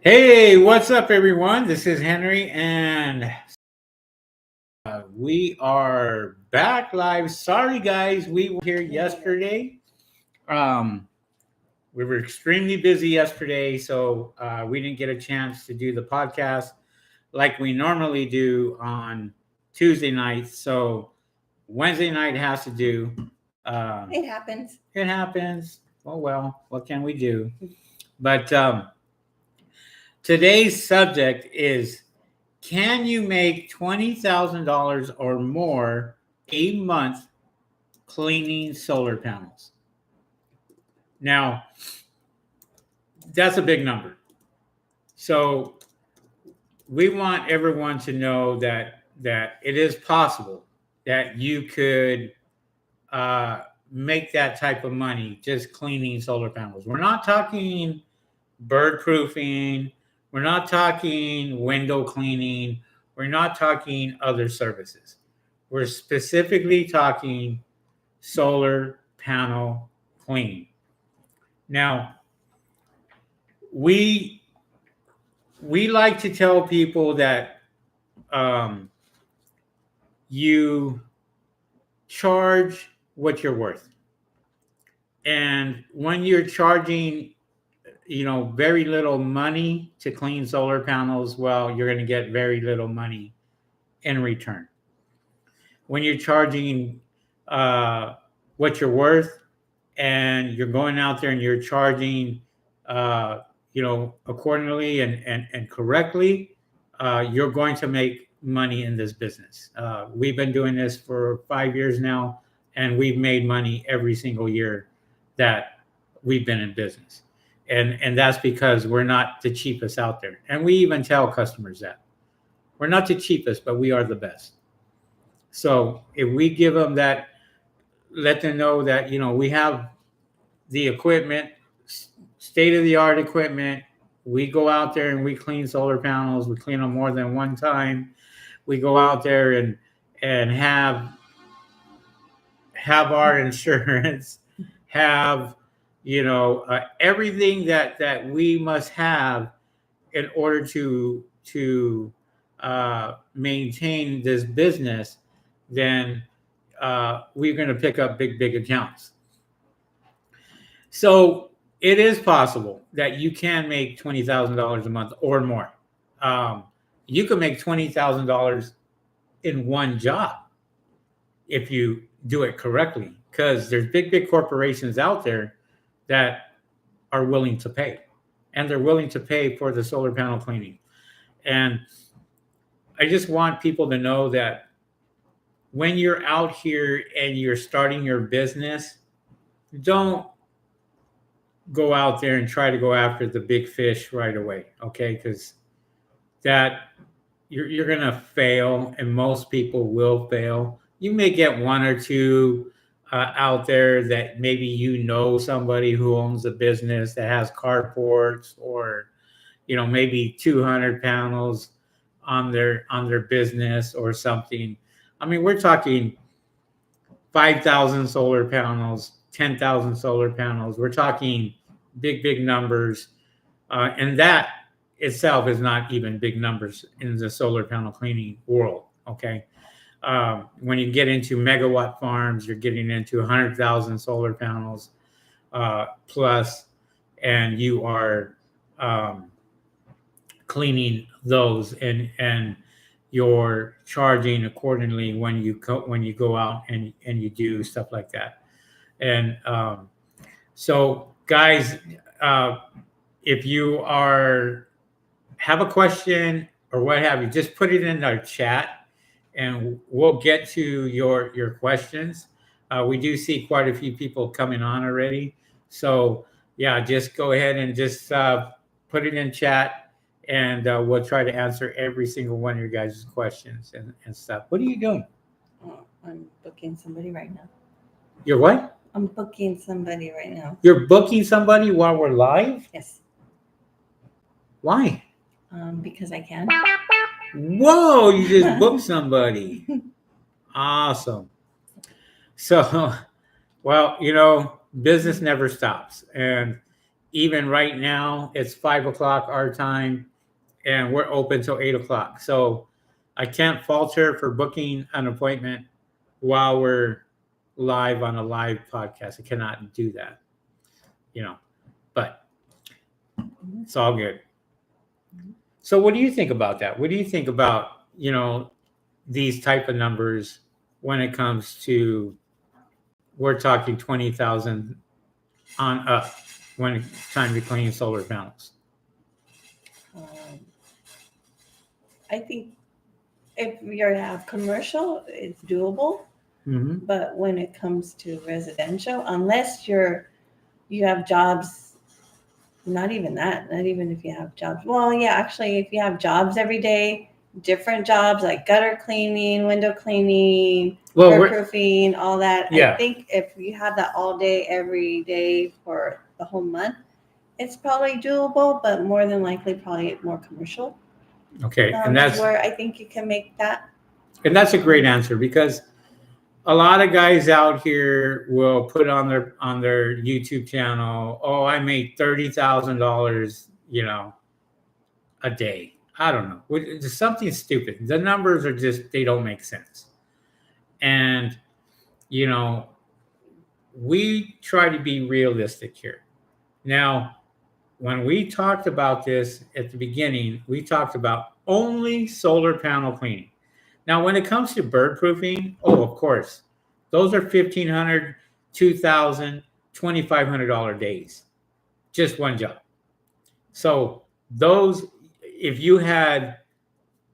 Hey, what's up, everyone? This is Henry, and we are back live. Sorry, guys, we were here yesterday. Um, we were extremely busy yesterday, so we didn't get a chance to do the podcast like we normally do on Tuesday nights. So Wednesday night has to do. It happens. It happens. Oh well, what can we do? But today's subject is: can you make $20,000 or more a month cleaning solar panels? Now, that's a big number. So we want everyone to know that it is possible that you could make that type of money just cleaning solar panels. We're not talking bird proofing. We're not talking window cleaning. We're not talking other services. We're specifically talking solar panel cleaning. Now, we we like to tell people that um, you charge what you're worth, and when you're charging, very little money to clean solar panels, well, you're going to get very little money in return. When you're charging uh, what you're worth, and you're going out there and you're charging, accordingly and correctly, you're going to make money in this business. We've been doing this for 5 years now, and we've made money every single year that we've been in business. And that's because we're not the cheapest out there. And we even tell customers that we're not the cheapest, but we are the best. So if we give them that, let them know that we have the equipment, state of the art equipment. We go out there and we clean solar panels. We clean them more than one time. We go out there and have our insurance, have everything that we must have in order to maintain this business. Then we're going to pick up big accounts. So it is possible that you can make $20,000 a month or more. You can make $20,000 in one job if you do it correctly, because there's big corporations out there that are willing to pay, and they're willing to pay for the solar panel cleaning. And I just want people to know that when you're out here and you're starting your business, don't go out there and try to go after the big fish right away, okay? Because that you're gonna fail, and most people will fail. You may get one or two out there that maybe somebody who owns a business that has carports, or maybe 200 panels on their business or something. I mean, we're talking 5,000 solar panels, 10,000 solar panels. We're talking big numbers, and that itself is not even big numbers in the solar panel cleaning world. Okay, when you get into megawatt farms, you're getting into 100,000 solar panels plus, and you are cleaning those, and you're charging accordingly when you go out and you do stuff like that. And so, guys, if you have a question or what have you, just put it in our chat, and we'll get to your questions. We do see quite a few people coming on already, so yeah, just go ahead and just put it in chat, and we'll try to answer every single one of your guys' questions and stuff. What are you doing? Oh, I'm booking somebody right now. You're what? I'm booking somebody right now. You're booking somebody while we're live? Yes. Why? Because I can. Whoa, you just booked somebody. Awesome. So, well, business never stops. And even right now, it's 5 o'clock our time, and we're open till 8 o'clock. So I can't fault her for booking an appointment while we're live on a live podcast. I cannot do that, but it's all good. So what do you think about that? What do you think about, these type of numbers when it comes to, we're talking 20,000 on up when it's time to clean solar panels? Um, I think if you have commercial, it's doable. Mm-hmm. But when it comes to residential, unless you have jobs, not even if you have jobs. Well, yeah, actually, if you have jobs every day, different jobs like gutter cleaning, window cleaning, proofing, all that. Yeah. I think if you have that all day, every day for the whole month, it's probably doable, but more than likely, probably more commercial. Okay, and that's where I think you can make that. And that's a great answer, because a lot of guys out here will put on their YouTube channel, "Oh, I made $30,000, a day." I don't know. It's something stupid. The numbers are just, they don't make sense. And we try to be realistic here. Now, when we talked about this at the beginning, we talked about only solar panel cleaning. Now, when it comes to bird proofing, of course, those are $1,500, $2,000, $2,500 days, just one job. So those, if you had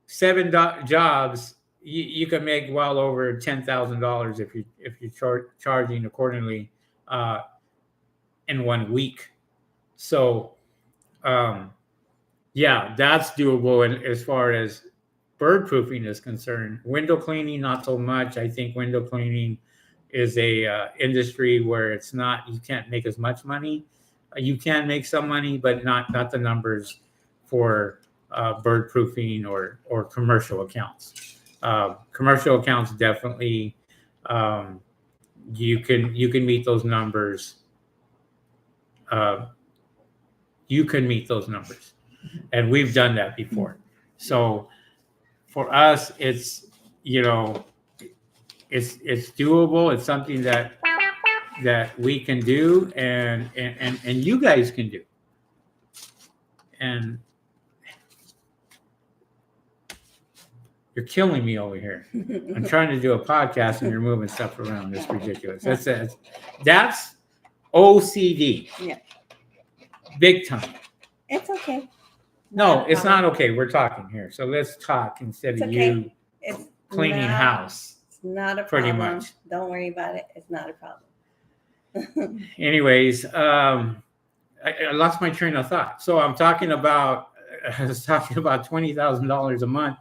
7 jobs, you could make well over $10,000 if you're charging accordingly in 1 week. So, yeah, that's doable. And as far as bird proofing is concerned, window cleaning, not so much. I think window cleaning is a industry where it's not, you can't make as much money. You can make some money, but not the numbers for bird proofing or commercial accounts. Commercial accounts, definitely, you can meet those numbers. You can meet those numbers, and we've done that before. So for us, it's it's doable. It's something that we can do, and you guys can do. And you're killing me over here. I'm trying to do a podcast and you're moving stuff around. It's ridiculous. That's OCD. Yeah. Big time. It's okay. No, it's not okay. We're talking here. So let's talk instead of you cleaning house. It's not a pretty problem. much. Don't worry about it. It's not a problem. Anyways, I lost my train of thought. So I was talking about $20,000 a month.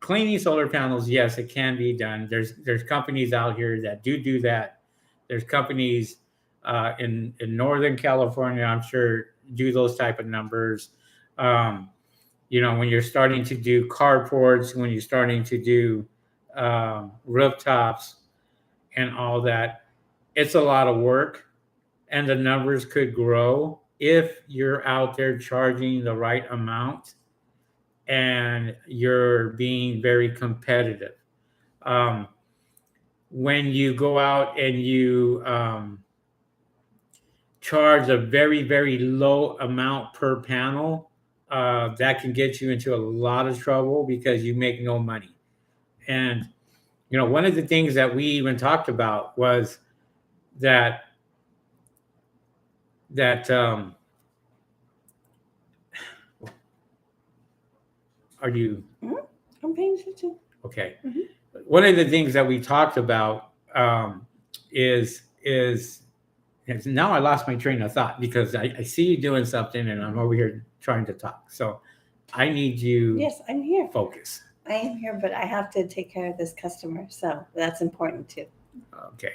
Cleaning solar panels, yes, it can be done. There's companies out here that do that. There's companies in Northern California, I'm sure, do those type of numbers. When you're starting to do carports, when you're starting to do rooftops and all that, it's a lot of work, and the numbers could grow if you're out there charging the right amount and you're being very competitive. When you go out and you charge a very, very low amount per panel, that can get you into a lot of trouble because you make no money. And, one of the things that we even talked about was that are you? I'm paying attention. Okay. Mm-hmm. One of the things that we talked about is now I lost my train of thought because I see you doing something and I'm over here trying to talk. So I need you. Yes, I'm here. Focus. I am here, but I have to take care of this customer, so that's important too. Okay.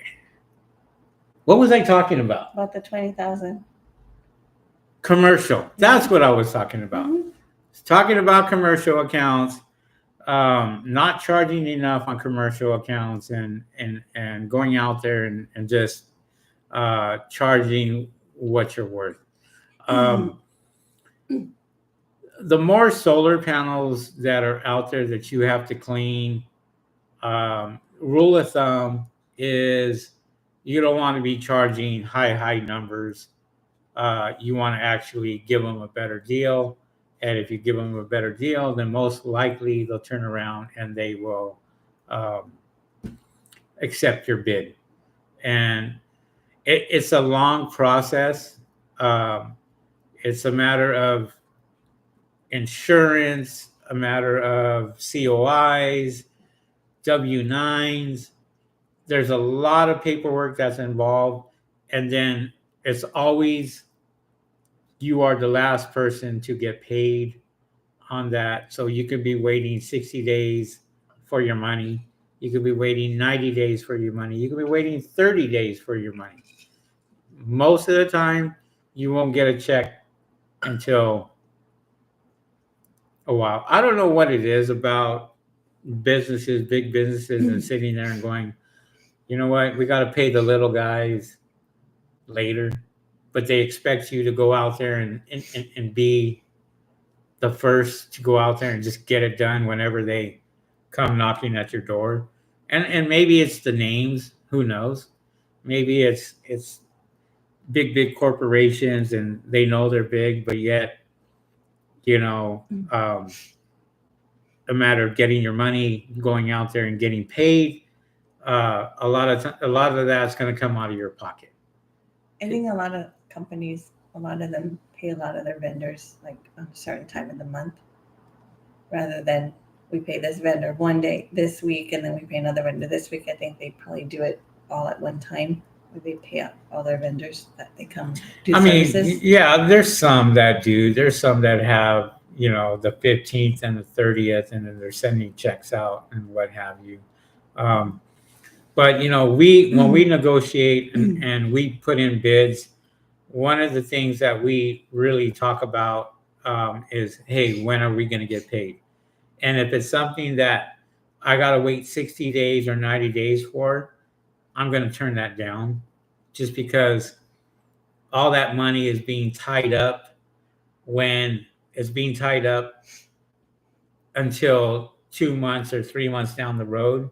What was I talking about? About the 20,000. Commercial. That's what I was talking about. Mm-hmm. Talking about commercial accounts, not charging enough on commercial accounts, and going out there and just charging what you're worth. The more solar panels that are out there that you have to clean, rule of thumb is you don't want to be charging high numbers. You want to actually give them a better deal. And if you give them a better deal, then most likely they'll turn around and they will um, accept your bid. And it's a long process. Um, it's a matter of insurance, a matter of COIs, W-9s. There's a lot of paperwork that's involved. And then it's always you are the last person to get paid on that. So you could be waiting 60 days for your money. You could be waiting 90 days for your money. You could be waiting 30 days for your money. Most of the time, you won't get a check until a while. I don't know what it is about businesses, big businesses, and sitting there and going, you know what, we got to pay the little guys later, but they expect you to go out there and be the first to go out there and just get it done whenever they come knocking at your door. And maybe it's the names, who knows? Maybe it's big corporations and they know they're big, but yet, you know, a matter of getting your money, going out there and getting paid. A lot of that's going to come out of your pocket. I think a lot of companies, a lot of them pay a lot of their vendors like on a certain time of the month, rather than we pay this vendor one day this week and then we pay another vendor this week. I think they probably do it all at one time, where they pay out all their vendors that they come do services. Yeah, there's some that do. There's some that have, you know, the 15th and the 30th, and then they're sending checks out and what have you. But, you know, when we negotiate and we put in bids, one of the things that we really talk about is, hey, when are we going to get paid? And if it's something that I got to wait 60 days or 90 days for, I'm going to turn that down, just because all that money is being tied up when it's being tied up until 2 months or 3 months down the road.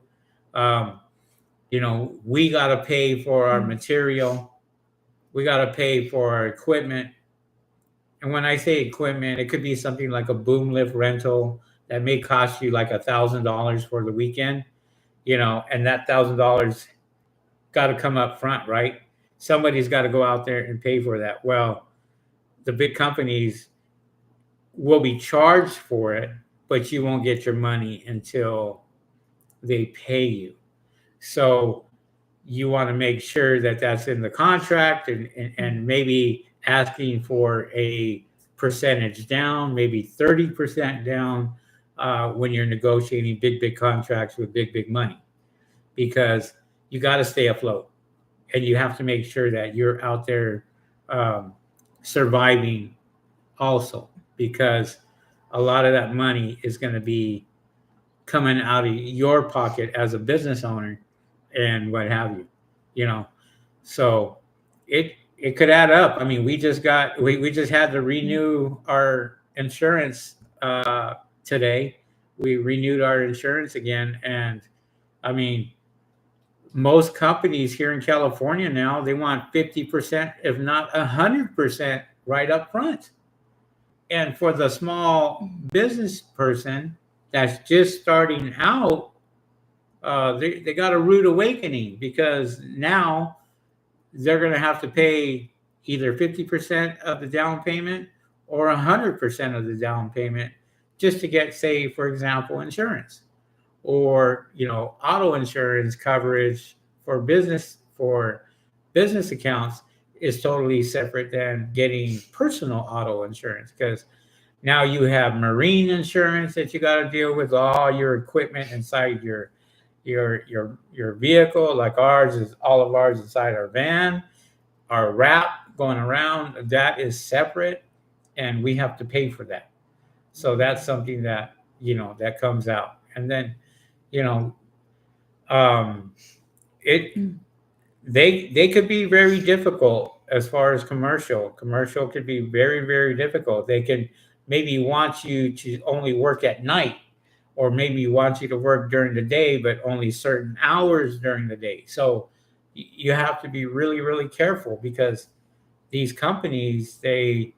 You know, we got to pay for our material. We got to pay for our equipment. And when I say equipment, it could be something like a boom lift rental that may cost you like $1,000 for the weekend, you know, and that $1,000 got to come up front, right? Somebody's got to go out there and pay for that. Well, the big companies will be charged for it, but you won't get your money until they pay you. So you want to make sure that that's in the contract, and maybe asking for a percentage down, maybe 30% down when you're negotiating big contracts with big money, because you got to stay afloat and you have to make sure that you're out there surviving also, because a lot of that money is going to be coming out of your pocket as a business owner and what have you, you know. So it could add up. I mean, we just had to renew our insurance today. We renewed our insurance again, and I mean, most companies here in California now, they want 50%, if not 100%, right up front. And for the small business person that's just starting out, they got a rude awakening, because now they're going to have to pay either 50% of the down payment or 100% of the down payment just to get, say, for example, insurance, or, you know, auto insurance coverage for business accounts is totally separate than getting personal auto insurance, because now you have marine insurance that you got to deal with, all your equipment inside your vehicle, like all of ours inside our van, our wrap going around, that is separate, and we have to pay for that. So that's something that, you know, that comes out. And then, you know, they could be very difficult as far as commercial could be very, very difficult. They can maybe want you to only work at night, or maybe want you to work during the day, but only certain hours during the day. So you have to be really, really careful, because these companies, they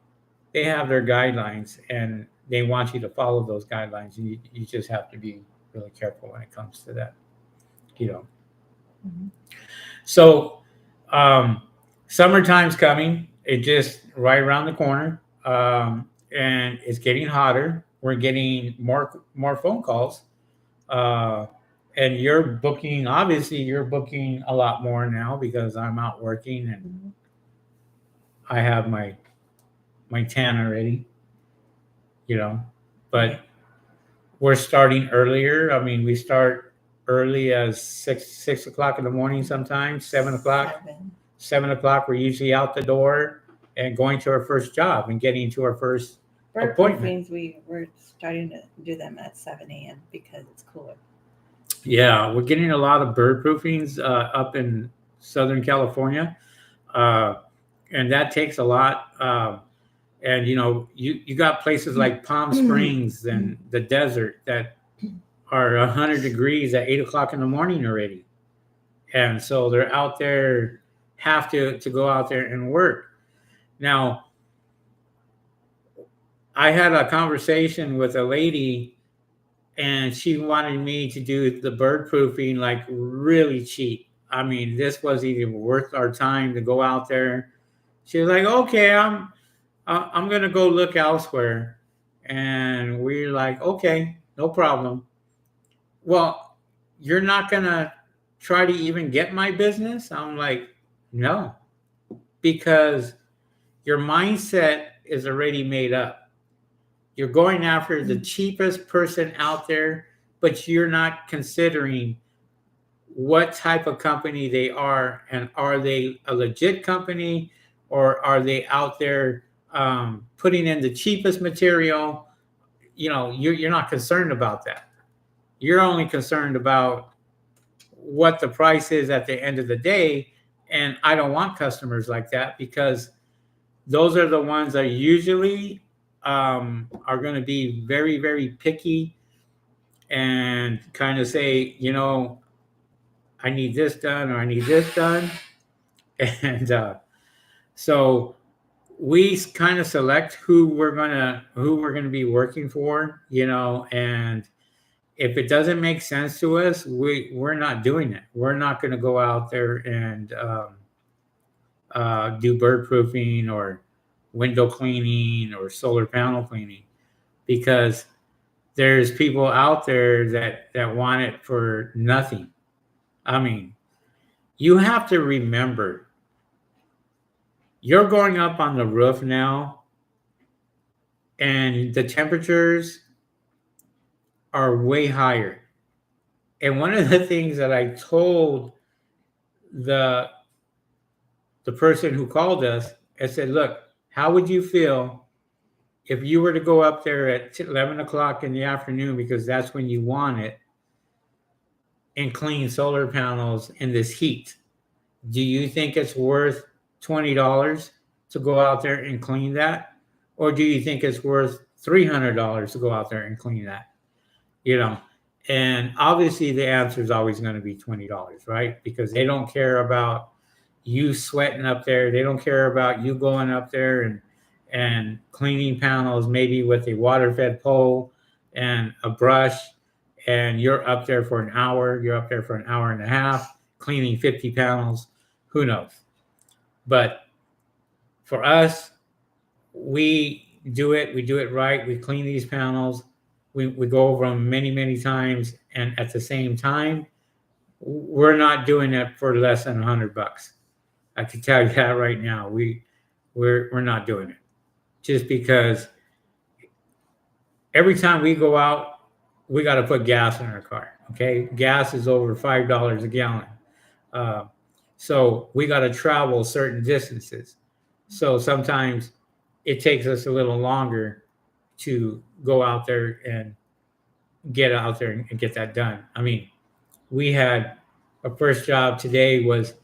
have their guidelines, and they want you to follow those guidelines, and you just have to be really careful when it comes to that, you know. Mhm. So, summertime's coming. It just right around the corner, and it's getting hotter. We're getting more phone calls, uh, and you're booking. Obviously, you're booking a lot more now because I'm out working and Mhm. I have my tan already. You know, Yeah. but we're starting earlier. I mean, we start early as six o'clock in the morning. Sometimes 7 o'clock. 7. 7 o'clock, we're usually out the door and going to our first job and getting to our first Bird appointment. proofings, we're starting to do them at 7 a.m. because it's cooler. Yeah, we're getting a lot of bird proofings up in Southern California, uh, and that takes a lot. And you got places like Palm Springs and the desert that are 100 degrees at 8 o'clock in the morning already, and so they're out there, have to go out there and work. Now, I had a conversation with a lady, and she wanted me to do the bird proofing like really cheap. I mean, this wasn't even worth our time to go out there. She was like, "Okay, I'm gonna go look elsewhere," and we're like, "Okay, no problem." Well, you're not gonna try to even get my business? I'm like, "No," because your mindset is already made up. You're going after the cheapest person out there, but you're not considering what type of company they are, and are they a legit company, or are they out there putting in the cheapest material? You're not concerned about that. You're only concerned about what the price is at the end of the day. And I don't want customers like that, because those are the ones that usually are going to be very, very picky, and kind of say, I need this done, or I need this done. And so we kind of select who we're gonna be working for, and if it doesn't make sense to us, we're not doing it. We're not going to go out there and do bird proofing or window cleaning or solar panel cleaning, because there's people out there that want it for nothing. I mean, you have to remember, you're going up on the roof now, and the temperatures are way higher. And one of the things that I told the the person who called us, I said, "Look, how would you feel if you were to go up there at 11 o'clock in the afternoon, because that's when you want it, and clean solar panels in this heat? Do you think it's worth $20 to go out there and clean that? Or do you think it's worth $300 to go out there and clean that?" You know, and obviously the answer is always going to be $20, right? Because they don't care about you sweating up there. They don't care about you going up there and cleaning panels, maybe with a water fed pole and a brush, and you're up there for an hour. You're up there for an hour and a half cleaning 50 panels. Who knows? But for us, we do it right. We clean these panels. We go over them many, many times, and at the same time, we're not doing it for less than $100. I can tell you that right now. We're not doing it, just because every time we go out, we got to put gas in our car. Okay, gas is over $5 a gallon. Uh, so we got to travel certain distances. So sometimes it takes us a little longer to go out there and get out there and get that done. I mean, we had our first job today was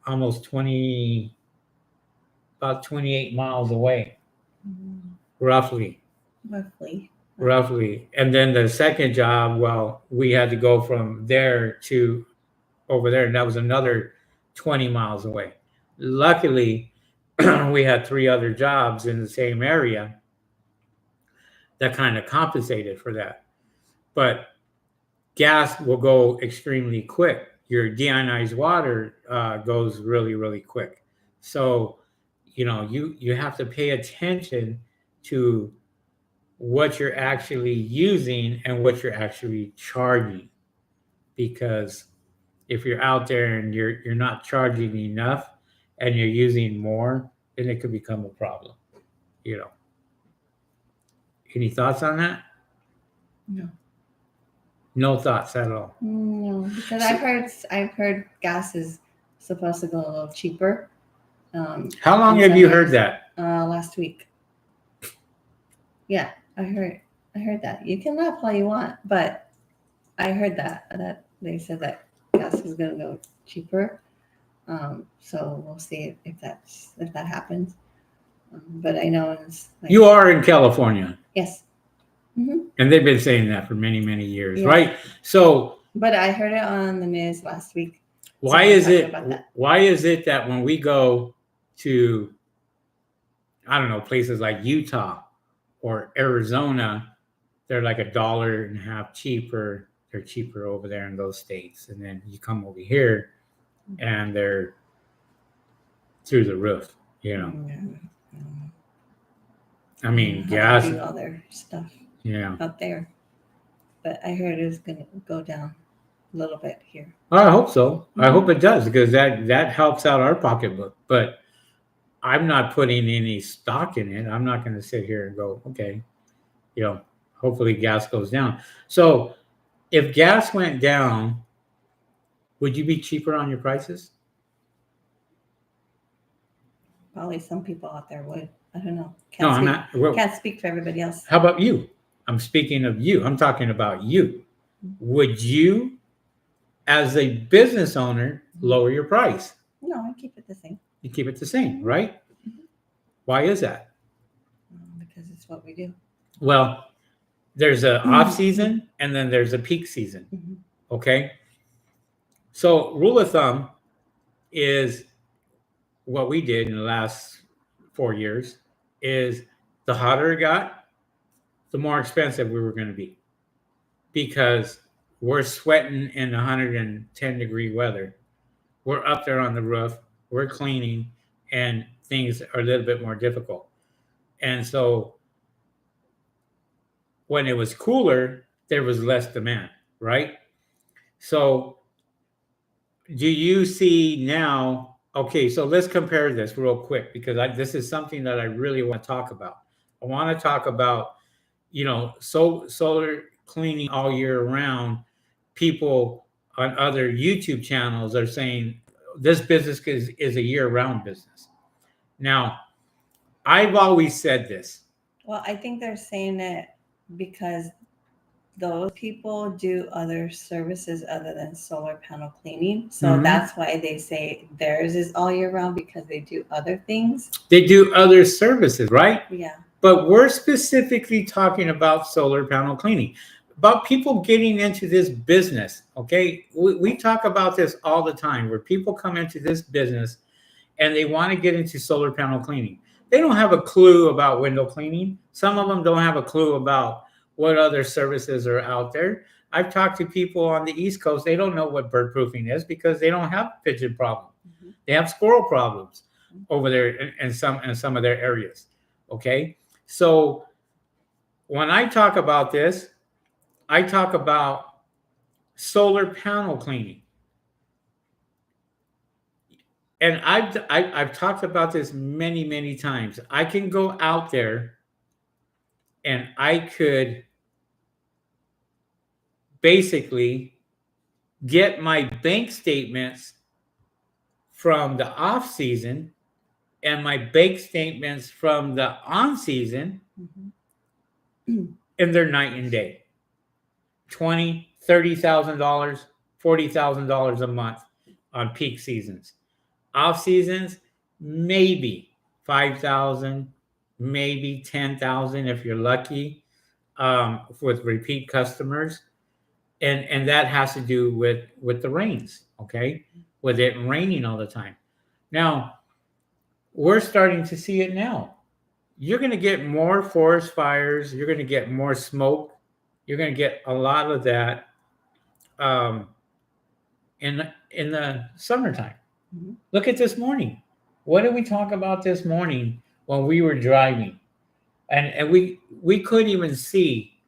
almost 20. about 28 miles away, Mm, roughly. roughly. And then the second job, well, we had to go from there to over there, and that was another 20 miles away. Luckily, we had 3 other jobs in the same area that kind of compensated for that. But gas will go extremely quick. Your deionized water goes really, really quick. So, you have to pay attention to what you're actually using and what you're actually charging, because if you're out there and you're not charging enough and you're using more, then it could become a problem. You know. Any thoughts on that? No. No thoughts at all. No, because So- I've heard gas is supposed to go a little cheaper. How long in have some you areas. heard that? Last week. Yeah, I heard that. You can laugh all you want, but I heard that they said that gas is gonna go cheaper. So we'll see if that happens. But I know it's like, You are in California, yes. Hmm. and they've been saying that for many, many years, Yeah. right? So But I heard it on the news last week. why Someone is talking it about that. why is it that when we go to, I don't know, places like Utah or Arizona, they're like $1.50 cheaper. They're cheaper over there in those states, and then you come over here, and they're through the roof. I mean, How gas. they do all their stuff Yeah, out there. But I heard it was gonna go down a little bit here. I hope so. I Mhm. hope it does, because that helps out our pocketbook. But I'm not putting any stock in it. I'm not going to sit here and go, okay, hopefully gas goes down. So if gas went down, would you be cheaper on your prices? Probably some people out there would. I don't know. No, I'm not. Well, Can't speak for everybody else. how about you? I'm speaking of you. I'm talking about you. Would you, as a business owner, lower your price? No, I keep it the same. You keep it the same, right? Why is that? Because it's what we do. Well, there's an off season and then there's a peak season. Mhm. Okay. So rule of thumb is what we did in the last 4 years is the hotter it got, the more expensive we were going to be, because we're sweating in 110-degree weather. We're up there on the roof, we're cleaning, and things are a little bit more difficult. And so when it was cooler, there was less demand, right? So do you see now? Okay, so let's compare this real quick, because this is something that I really want to talk about. I want to talk about, solar cleaning all year round. People on other YouTube channels are saying this business is a year-round business. Now, I've always said this. Well, I think they're saying it because those people do other services other than solar panel cleaning. So Mhm. that's why they say theirs is all year round, because they do other things. They do other services, right? Yeah. But we're specifically talking about solar panel cleaning, about people getting into this business. Okay. We talk about this all the time, where people come into this business and they want to get into solar panel cleaning. They don't have a clue about window cleaning. Some of them don't have a clue about what other services are out there. I've talked to people on the East Coast. They don't know what bird proofing is, because they don't have pigeon problem. Mhm. They have squirrel problems over there in some of their areas. Okay. So when I talk about this, I talk about solar panel cleaning. And I've talked about this many, many times. I can go out there and I could basically get my bank statements from the off season and my bank statements from the on season, Mhm. and they're night and day. $20,000, $30,000, $40,000 a month on peak seasons. Off seasons, maybe 5,000, maybe 10,000 if you're lucky, with repeat customers, and that has to do with the rains, okay, with it raining all the time. Now we're starting to see it now. You're going to get more forest fires. You're going to get more smoke. You're going to get a lot of that um, in the summertime. Mhm. Look at this morning. What did we talk about this morning when we were driving? And we couldn't even see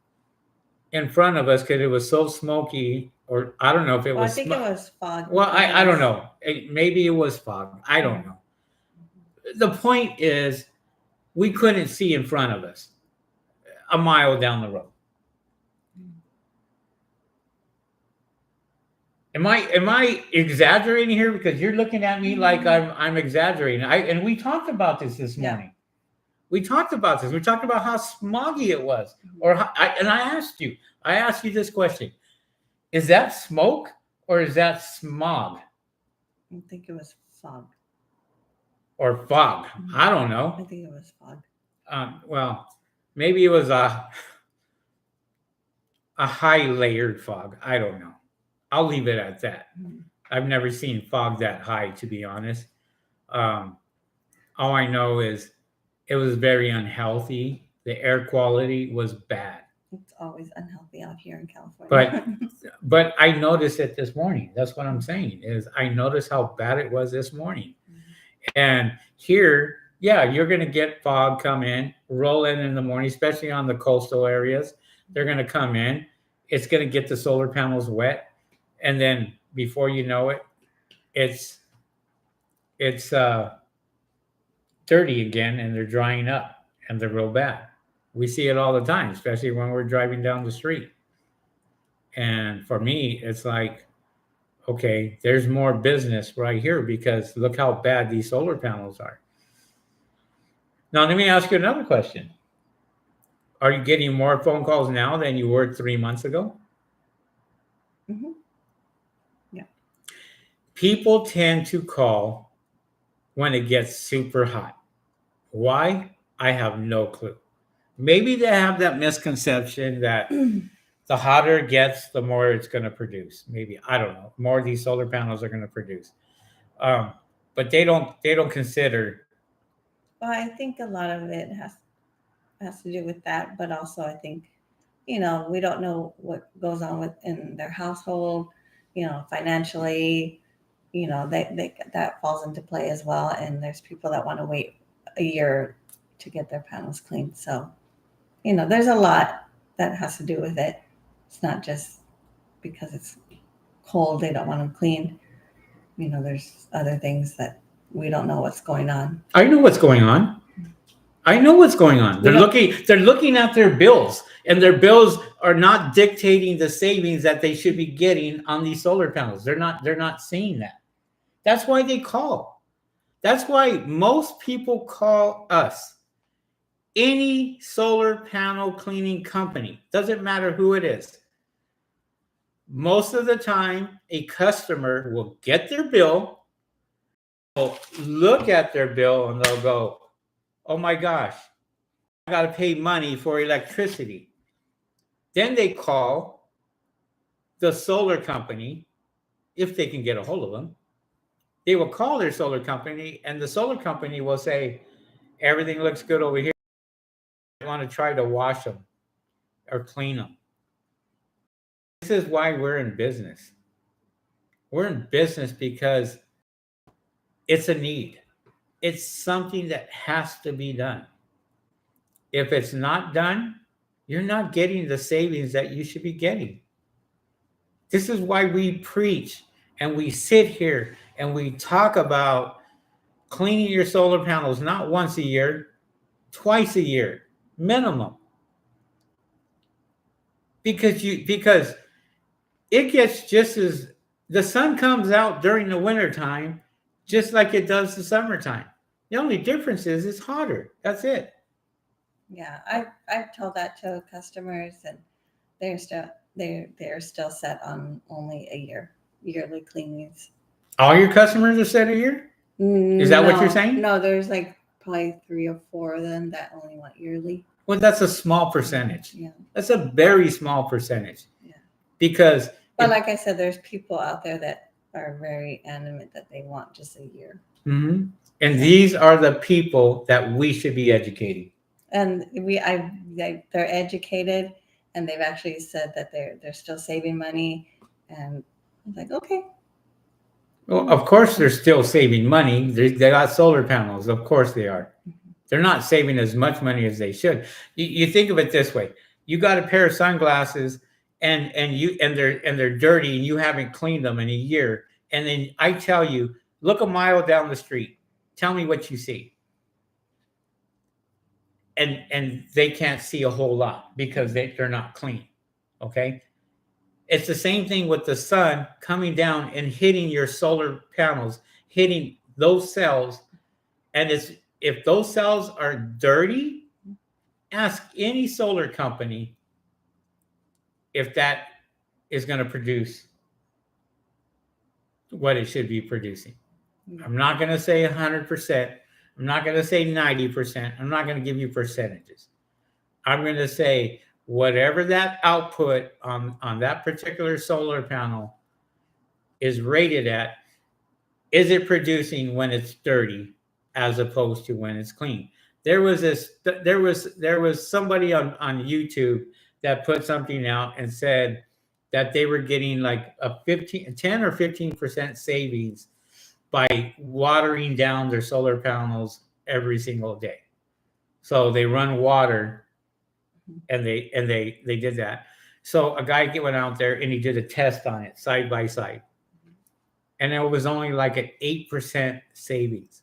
in front of us because it was so smoky, or I don't know if it Well, I was think it was fog. well, because it I don't was- know. Maybe it was fog. I don't know. The point is, we couldn't see in front of us a mile down the road. Am I exaggerating here? Because you're looking at me like I'm exaggerating. And we talked about this Yeah. morning. We talked about this. We talked about how smoggy it was. Or and I asked you this question: is that smoke or is that smog I think it was fog. or fog? I don't I know. think it was fog. Well, maybe it was a high layered fog. I don't know. I'll leave it at that. Mhm. I've never seen fog that high, to be honest. Um, all I know is it was very unhealthy. The air quality was bad. It's always unhealthy out here in California. But I noticed it this morning. That's what I'm saying is I noticed how bad it was this morning. And here, yeah, you're going to get fog come in, roll in the morning, especially on the coastal areas. They're going to come in. It's going to get the solar panels wet, and then before you know it, it's dirty again, and they're drying up, and they're real bad. We see it all the time, especially when we're driving down the street. And for me, it's like, okay, there's more business right here because look how bad these solar panels are. Now, let me ask you another question. Are you getting more phone calls now than you were 3 months ago? Mhm. Yeah. People tend to call when it gets super hot. Why? I have no clue. Maybe they have that misconception that the hotter it gets, the more it's going to produce. Maybe, I don't know. More of these solar panels are going to produce. But they don't consider. Well, I think a lot of it has to do with that, but also I think, we don't know what goes on in their household, financially, that falls into play as well. And there's people that want to wait a year to get their panels cleaned. So, there's a lot that has to do with it. It's not just because it's cold, they don't want them cleaned. There's other things that we don't know what's going on. I know what's going on. I know what's going on. They're looking at their bills, and their bills are not dictating the savings that they should be getting on these solar panels. They're not seeing that. That's why they call. That's why most people call us. Any solar panel cleaning company, doesn't matter who it is. Most of the time, a customer will get their bill, will look at their bill, and they'll go, "Oh my gosh, I got to pay money for electricity." Then they call the solar company, if they can get a hold of them. They will call their solar company, and the solar company will say, "Everything looks good over here. I want to try to wash them or clean them." This is why we're in business. We're in business because it's a need. It's something that has to be done. If it's not done, you're not getting the savings that you should be getting. This is why we preach and we sit here and we talk about cleaning your solar panels not once a year, twice a year, minimum. Because it gets just as the sun comes out during the wintertime just like it does the summertime. The only difference is it's hotter. That's it. Yeah, I've told that to customers, and they're still set on only yearly cleanings. All your customers are set a year? Is that what you're saying? No, there's like probably 3 or 4 of them that only want yearly. Well, that's a small percentage. Yeah. That's a very small percentage. Yeah. Because But like I said, there's people out there that are very adamant that they want just a year. mm-hmm. And these are the people that we should be educating. And they're educated, and they've actually said that they're still saving money. And I'm like, okay. Well, of course they're still saving money. They got solar panels. Of course they are. Mm-hmm. They're not saving as much money as they should. You think of it this way: you got a pair of sunglasses, and they're dirty, and you haven't cleaned them in a year. And then I tell you, look a mile down the street. Tell me what you see. And they can't see a whole lot because they're not clean. Okay. It's the same thing with the sun coming down and hitting your solar panels, hitting those cells. And if those cells are dirty, ask any solar company if that is going to produce what it should be producing. I'm not going to say 100%. I'm not going to say 90%. I'm not going to give you percentages. I'm going to say whatever that output on that particular solar panel is rated at, is it producing when it's dirty as opposed to when it's clean? There was somebody on YouTube that put something out and said that they were getting like a 10 or 15% savings by watering down their solar panels every single day. So they run water, and they did that. So a guy went out there and he did a test on it side by side, and it was only like an 8% savings.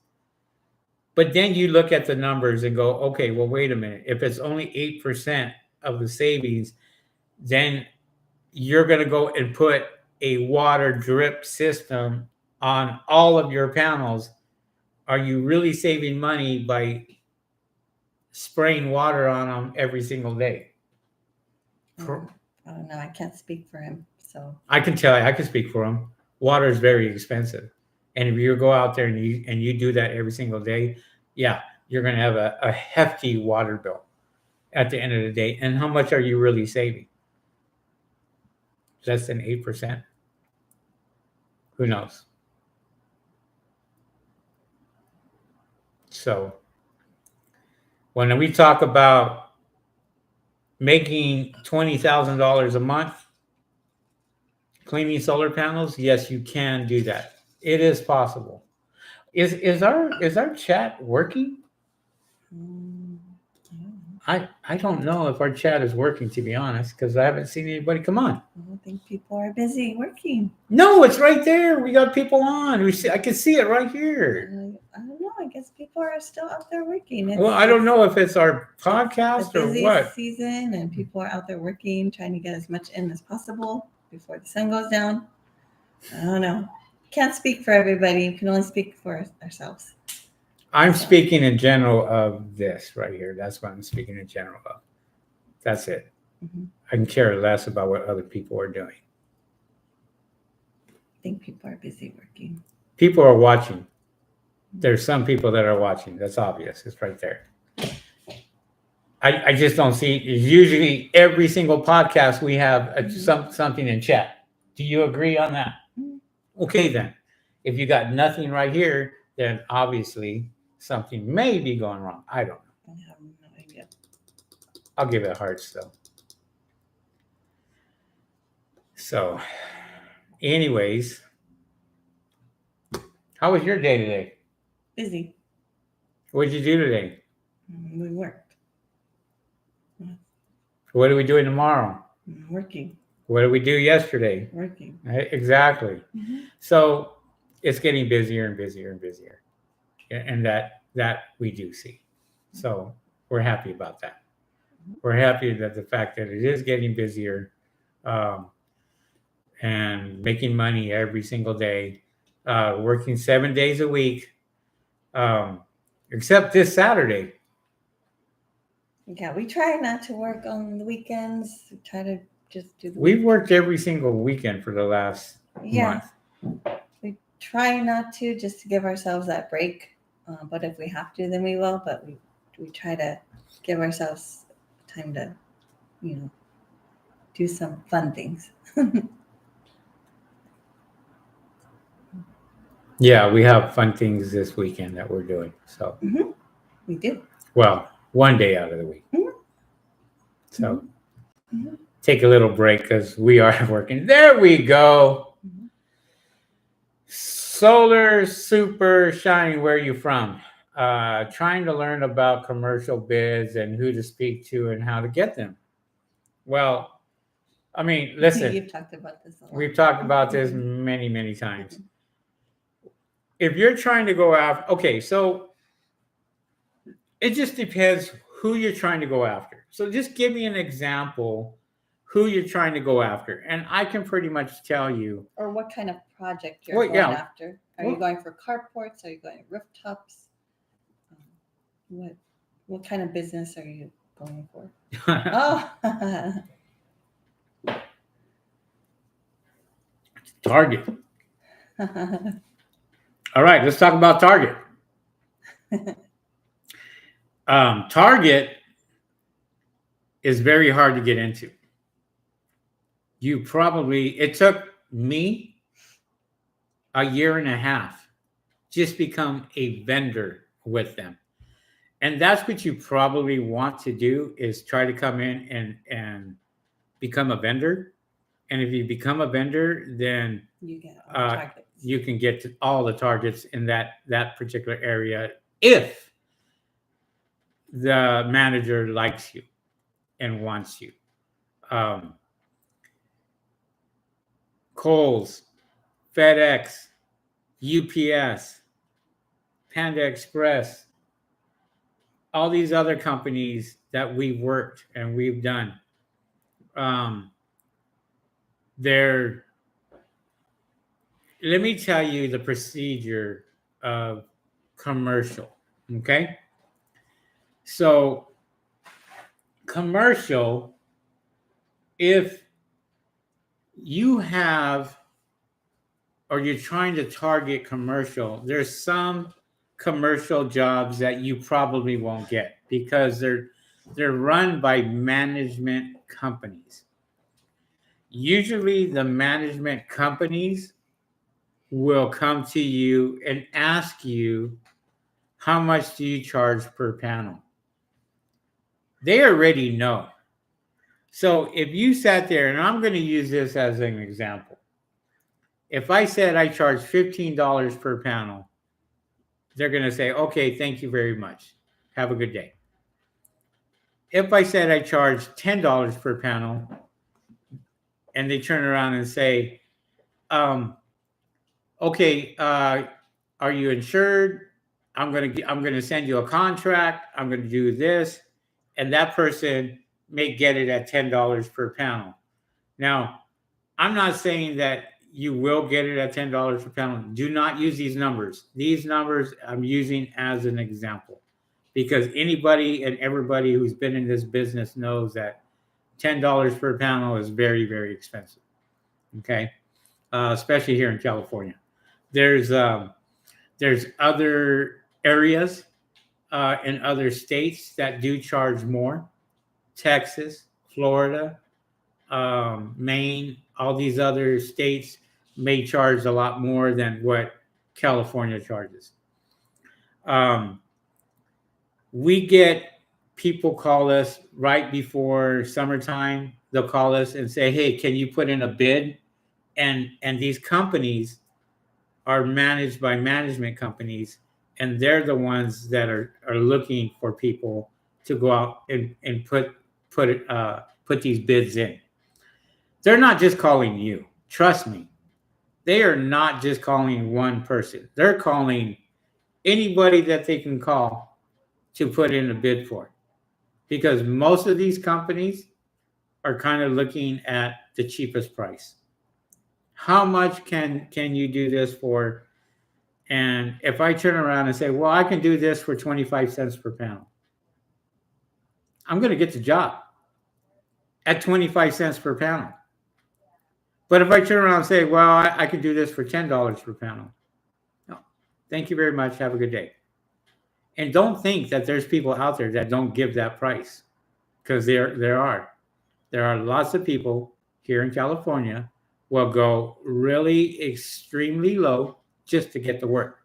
But then you look at the numbers and go, okay, well, wait a minute. If it's only 8% of the savings, then you're going to go and put a water drip system on all of your panels. Are you really saving money by spraying water on them every single day? I don't know. I can't speak for him. So I can tell you, I can speak for him. Water is very expensive. And if you go out there and you do that every single day, yeah, you're going to have a hefty water bill at the end of the day. And how much are you really saving? Less than 8%? Who knows? So when we talk about making $20,000 a month cleaning solar panels, yes, you can do that. It is possible. Is our chat working? I don't know if our chat is working, to be honest, because I haven't seen anybody come on. I think people are busy working. No, it's right there. We got people on. I can see it right here. I don't know. I guess people are still out there working. Well, I don't know if it's our podcast or what. Season, and people are out there working, trying to get as much in as possible before the sun goes down. I don't know. Can't speak for everybody. We can only speak for ourselves. I'm speaking in general of this right here. That's what I'm speaking in general of. That's it. Mm-hmm. I can care less about what other people are doing. I think people are busy working. People are watching. There's some people that are watching. That's obvious. It's right there. I just don't see. Usually every single podcast we have something in chat. Do you agree on that? Okay, then. If you got nothing right here, then obviously something may be going wrong. I don't know. I have no idea. I'll give it hearts though. So, anyways, how was your day today? Busy. What did you do today? We worked. What are we doing tomorrow? Working. What did we do yesterday? Working. Exactly. Mm-hmm. So it's getting busier and busier and busier. And that we do see. So we're happy about that. We're happy that the fact that it is getting busier and making money every single day, working 7 days a week, except this Saturday. Yeah, we try not to work on the weekends. We try to just do the We've worked every single weekend for the last month. We try not to, just to give ourselves that break. But if we have to, then we will. But we try to give ourselves time to, do some fun things. Yeah, we have fun things this weekend that we're doing. So, We do. well, one day out of the week. Mm-hmm. So, Mm-hmm. take a little break because we are working. There we go. Mm-hmm. Solar Super Shiny. Where are you from? Trying to learn about commercial bids and who to speak to and how to get them. Well, I mean, listen, You've talked about this a lot. we've talked about this many, many times. If you're trying to go after, okay, so it just depends who you're trying to go after. So just give me an example who you're trying to go after, and I can pretty much tell you. Or what kind of project you're going after. Are you going for carports? Are you going rooftops? What kind of business are you going for? Oh. Target. All right, let's talk about Target. Target is very hard to get into. It took me a year and a half just become a vendor with them. And that's what you probably want to do is try to come in and become a vendor. And if you become a vendor, then you get all the targets. You can get to all the targets in that particular area if the manager likes you and wants you. Kohl's, FedEx, UPS, Panda Express, all these other companies that we've worked and we've done. Let me tell you the procedure of commercial. Okay. So commercial, if you have or you're trying to target commercial, there's some commercial jobs that you probably won't get because they're run by management companies. Usually the management companies will come to you and ask you, how much do you charge per panel? They already know. So if you sat there, and I'm going to use this as an example. If I said I charge $15 per panel, they're going to say, okay, thank you very much. Have a good day. If I said I charge $10 per panel, and they turn around and say, okay, are you insured? I'm gonna send you a contract. I'm gonna do this, and that person may get it at $10 per panel. Now, I'm not saying that you will get it at $10 per panel. Do not use these numbers. These numbers I'm using as an example because anybody and everybody who's been in this business knows that $10 per panel is very, very expensive. Okay, especially here in California. There's other areas in other states that do charge more. Texas, Florida, Maine, all these other states may charge a lot more than what California charges. We get people call us right before summertime. They'll call us and say, hey, can you put in a bid? And these companies are managed by management companies, and they're the ones that are looking for people to go out and put these bids in. They're not just calling you. Trust me. They are not just calling one person. They're calling anybody that they can call to put in a bid for. Because most of these companies are kind of looking at the cheapest price. How much can you do this for? And if I turn around and say, well, I can do this for 25 cents per panel, I'm going to get the job at 25 cents per panel. But if I turn around and say, well, I can do this for $10 per panel, no, thank you very much. Have a good day. And don't think that there's people out there that don't give that price, because there are lots of people here in California will go really extremely low just to get the work.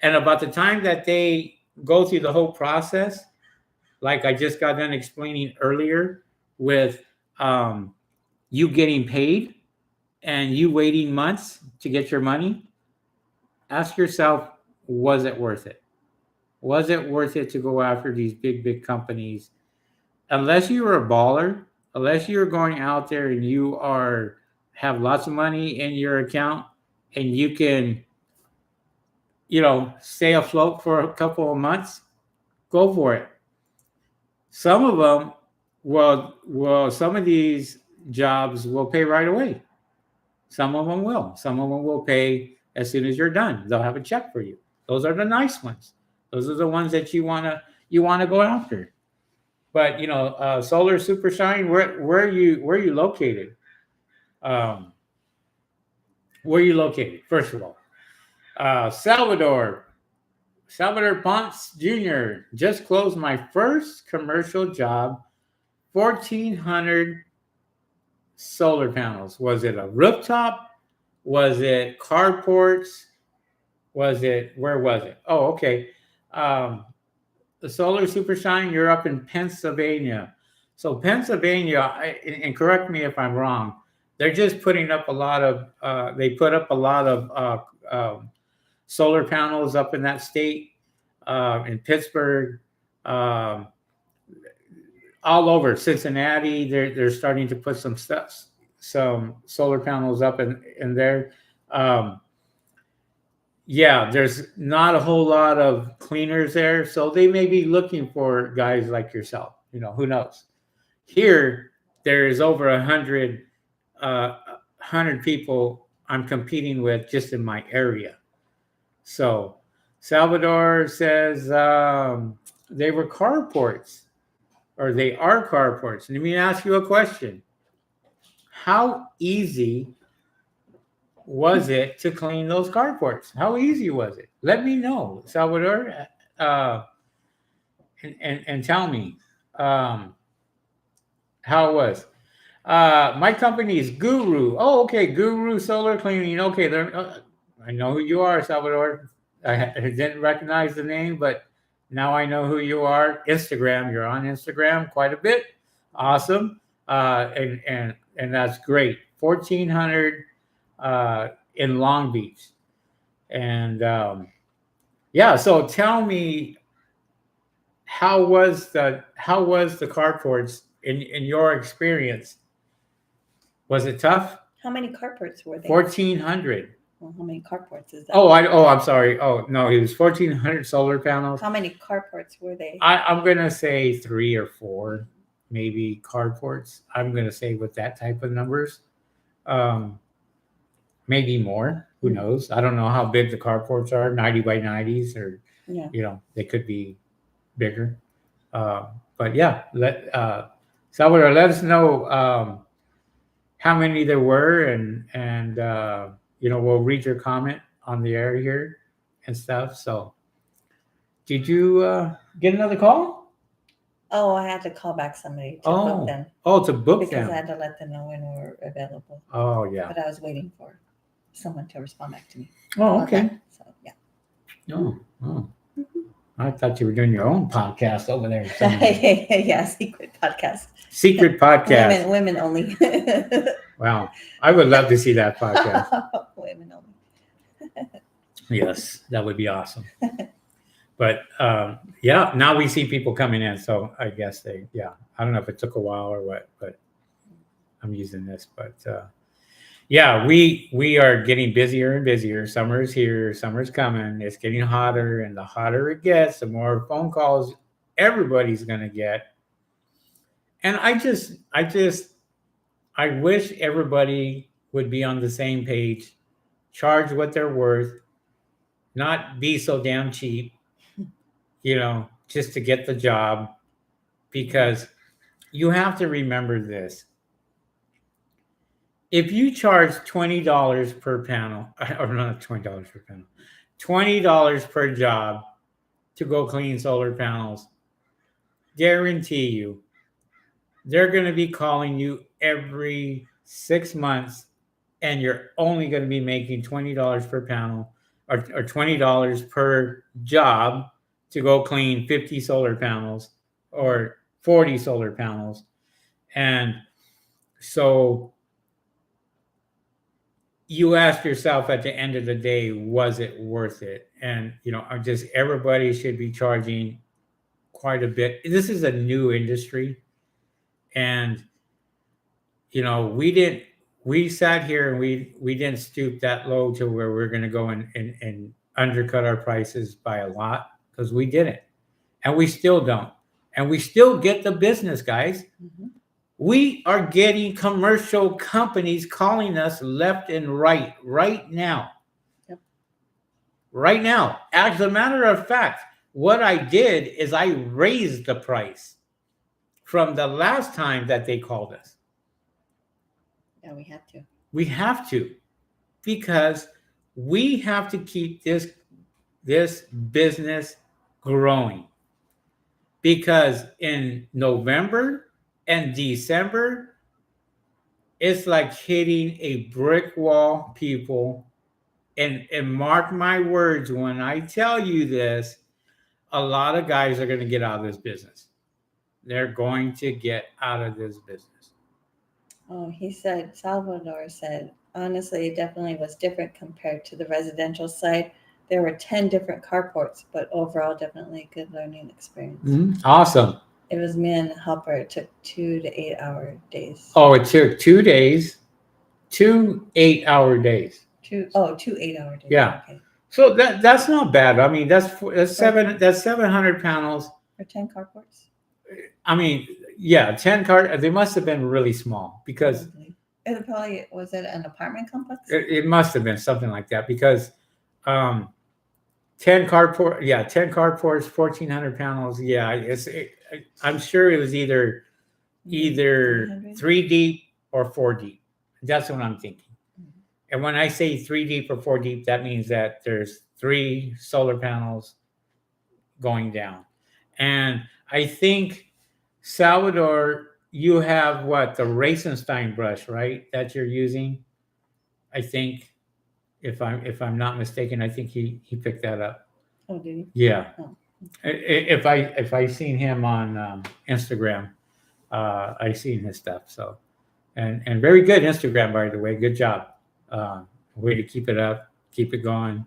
And about the time that they go through the whole process, like I just got done explaining earlier, with um, you getting paid and you waiting months to get your money, ask yourself, was it worth it? Was it worth it to go after these big, big companies? Unless you're a baller, unless you're going out there and you are have lots of money in your account and you can, stay afloat for a couple of months, go for it. Some of them some of these jobs will pay right away. Some of them will. Some of them will pay as soon as you're done. They'll have a check for you. Those are the nice ones. Those are the ones that you wanna go after. But Solar Supershine, where are you located? Um, where are you located? First of all, Salvador Ponce Jr. just closed my first commercial job. 1,400 solar panels. Was it a rooftop? Was it carports? Where was it? Oh, okay. Um, the Solar Supershine, you're up in Pennsylvania. So Pennsylvania, and correct me if I'm wrong, they're just putting up a lot of, they put up a lot of solar panels up in that state, in Pittsburgh, um, all over Cincinnati. They're starting to put some solar panels up in there. Um, yeah, there's not a whole lot of cleaners there, so they may be looking for guys like yourself. Who knows? Here, there is over 100 people I'm competing with just in my area. So, Salvador says they were carports, or they are carports. Let me ask you a question: how easy was it to clean those carports? How easy was it? Let me know, Salvador, uh, and tell me um, how it was. My company is Guru. Oh, okay, Guru Solar Cleaning. Okay, I know who you are, Salvador. I didn't recognize the name, but now I know who you are. Instagram, you're on Instagram quite a bit. Awesome, and that's great. 1,400 in Long Beach, and yeah. So tell me, how was the carports in your experience? Was it tough? How many carports were there? 1,400. Well, how many carports is that? I'm sorry. Oh no, it was 1,400 solar panels. How many carports were they? I'm gonna say 3 or 4, maybe carports. I'm gonna say with that type of numbers, um, maybe more. Who knows? I don't know how big the carports are. 90 by 90s, or Yeah. they could be bigger. But yeah, Salvador, let us know how many there were, and we'll read your comment on the air here and stuff. So, did you get another call? Oh, I had to call back somebody to book them To book because I them. had to let them know when we were available. Oh yeah. But I was waiting for someone to respond back to me. Oh about okay. that. So yeah. Oh. I thought you were doing your own podcast over there. Yeah, secret podcast. Secret podcast. Women only. Wow, I would love to see that podcast. Women only. Yes, that would be awesome. But yeah, now we see people coming in, so I guess I don't know if it took a while or what, but I'm using this. But yeah, we are getting busier and busier. Summer's here, summer's coming. It's getting hotter, and the hotter it gets, the more phone calls everybody's gonna get. And I wish everybody would be on the same page, charge what they're worth, not be so damn cheap, just to get the job, because you have to remember this. If you charge $20 per panel, or not $20 per panel, $20 per job, to go clean solar panels, guarantee you they're going to be calling you every 6 months, and you're only going to be making $20 per panel, or $20 per job to go clean 50 solar panels or 40 solar panels. And so you ask yourself at the end of the day, was it worth it? And, just everybody should be charging quite a bit. This is a new industry. And, we sat here and we didn't stoop that low to where we're going to go and undercut our prices by a lot, because we didn't. And we still don't. And we still get the business, guys. Mm-hmm. We are getting commercial companies calling us left and right now. Yep. Right now. As a matter of fact, what I did is I raised the price from the last time that they called us. Yeah, we have to. We have to, because we have to keep this business growing. Because in November and December, it's like hitting a brick wall, people. And mark my words when I tell you this, a lot of guys are going to get out of this business. They're going to get out of this business. Oh, Salvador said, honestly, it definitely was different compared to the residential side. There were 10 different carports, but overall, definitely a good learning experience. Mm-hmm. Awesome. It was me and a helper. It took 2 to 8 hour days. Oh, it took 2 days, 2 8-hour days. 2 8-hour days. Yeah. Okay. So that's not bad. I mean, that's 700 panels. For 10 carports? I mean, yeah, 10 car. They must have been really small, because Was it an apartment complex? it must have been something like that, because 10 carports, 1,400 panels. Yeah, I'm sure it was either 3 deep or 4 deep. That's what I'm thinking. Mm-hmm. And when I say 3 deep or 4 deep, that means that there's 3 solar panels going down. And I think, Salvador, you have the Racenstein brush, right? That you're using. I think, if I'm not mistaken, I think he picked that up. Oh, did he? Yeah. Oh. If I seen him on Instagram, I seen his stuff. So, and very good Instagram, by the way. Good job. Way to keep it up, keep it going.